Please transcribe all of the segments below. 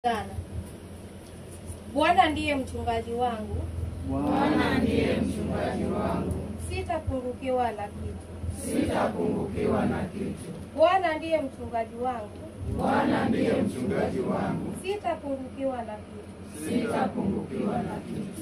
Sana. Bwana ndiye mchungaji wangu. Bwana ndiye mchungaji wangu. Sitapungukiwa na kitu. Sitapungukiwa na kitu. Bwana ndiye mchungaji wangu. Bwana ndiye mchungaji wangu. Sitapungukiwa na kitu. Sitapungukiwa na kitu.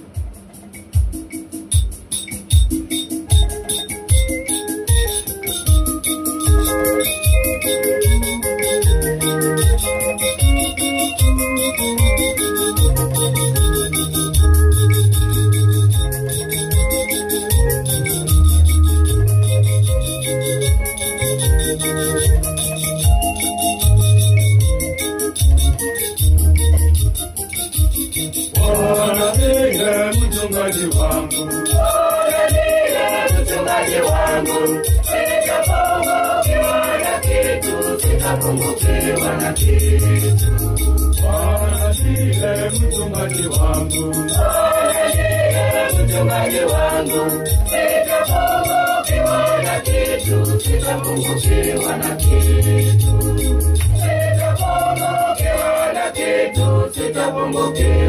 Bwana ndiye mchungaji wangu. Bwana ndiye mchungaji wangu. Sitapungukiwa na kitu. Sitapungukiwa na kitu. Bwana ndiye mchungaji wangu.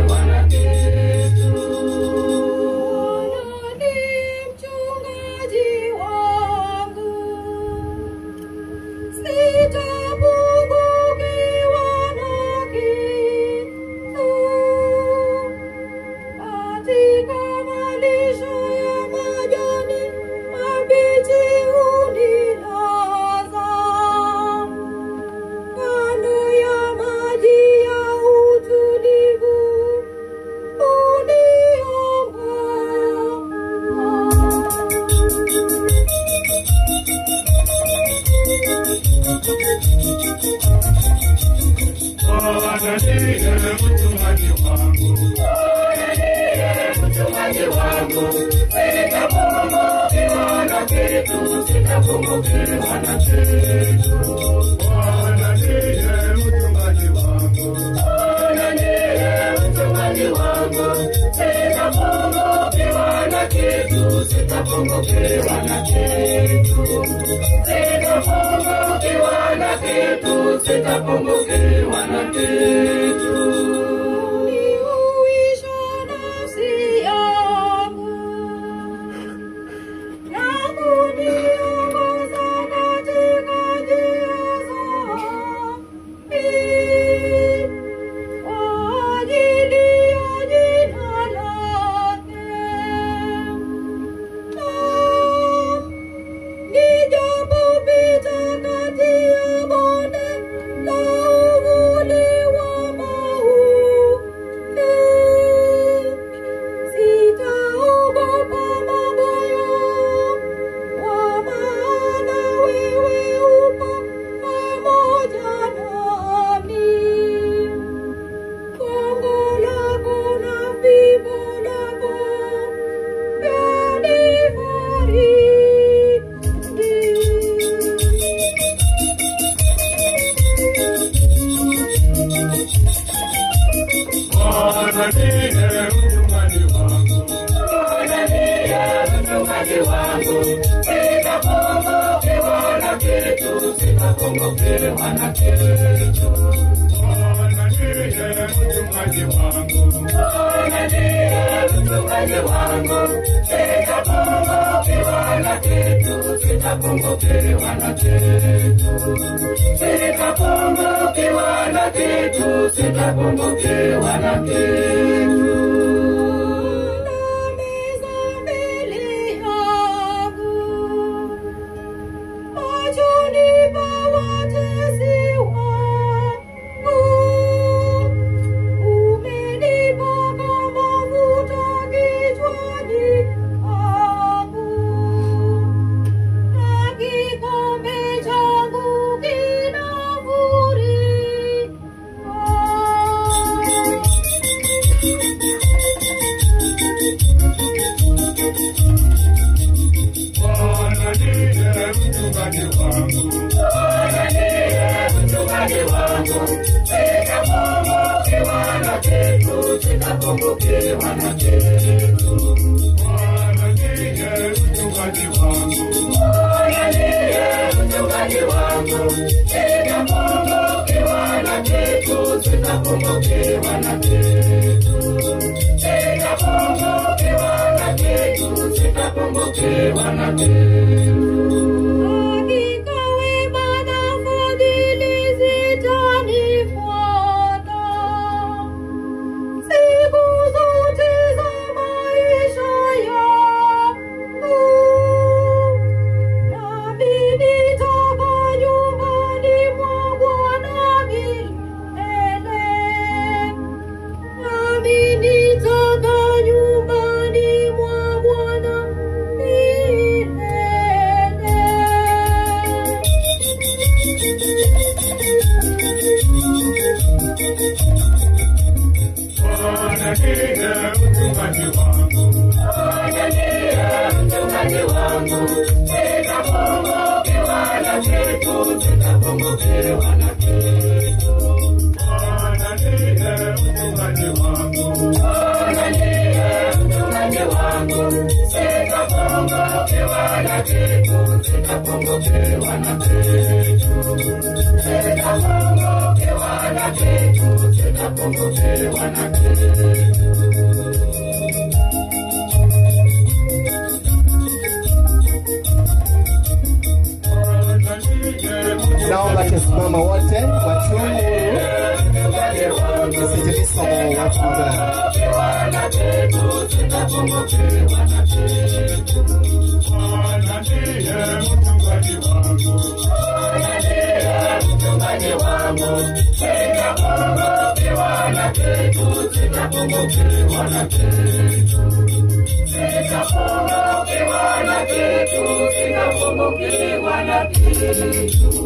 Bwana ndiye mchungaji wangu. Sitapungukiwa na kitu. Sitapungukiwa na kitu. Sitapungukiwa na kitu. Sitapungukiwa na kitu. Bwana ndiye mchungaji wangu. Bwana ndiye mchungaji wangu. Sitapungukiwa na kitu. Sitapungukiwa na kitu. Bwana ndiye mchungaji wangu. Bwana ndiye mchungaji wangu. Sitapungukiwa na kitu. Sitapungukiwa na kitu. Sitapungukiwa na kitu. Sitapungukiwa na kitu. Niuisha nafsi yangu na kuniongoza katika njia zake kwa ajili ya jina lake. Nijapopita kati ya bonde la uvuli wa mauti, sitaogopa mabaya, kwa maana wewe upo pamoja nami. Gongo lako na fimbo lako vyanifariji. Bwana ndiye mchungaji wangu. Bwana ndiye mchungaji wangu. Sitapungukiwa na kitu. Sitapungukiwa na kitu. Bwana ndiye mchungaji wangu. Bwana ndiye mchungaji wangu. Sitapungukiwa na kitu. Sitapungukiwa na kitu. Sitapungukiwa na kitu. Sitapungukiwa na kitu. Bwana ndiye mchungaji wangu. Bwana ndiye mchungaji wangu. Sitapungukiwa na kitu. Sitapungukiwa na kitu. Bwana ndiye mchungaji wangu. Bwana ndiye mchungaji wangu. Sitapungukiwa wana kitu, sitapungukiwa na kitu. Sitapungukiwa na kitu, sitapungukiwa na kitu. Hakika wema na fadhili zitanifuata siku zote za maisha yangu, nami nitakaa nyumbani mwa Bwana milele. Nami nitakaa nyumbani mwa Bwana milele. Bwana ndiye mchungaji wangu, Bwana ndiye mchungaji wangu, sitapungukiwa na kitu, sitapungukiwa na kitu. Bwana ndiye mchungaji wangu, Bwana ndiye mchungaji wangu, sitapungukiwa na kitu, sitapungukiwa na kitu. Sitapungukiwa na kitu, sitapungukiwa na kitu. Naomba tusimame wote wachungu tusikilize somo wachungaji. Bwana kitu, sitapungukiwa na kitu. Bwana ndiye mchungaji wangu, Bwana ndiye mchungaji wangu, sitapungukiwa na kitu, sitapungukiwa na kitu. Sitapungukiwa na kitu, sitapungukiwa na kitu.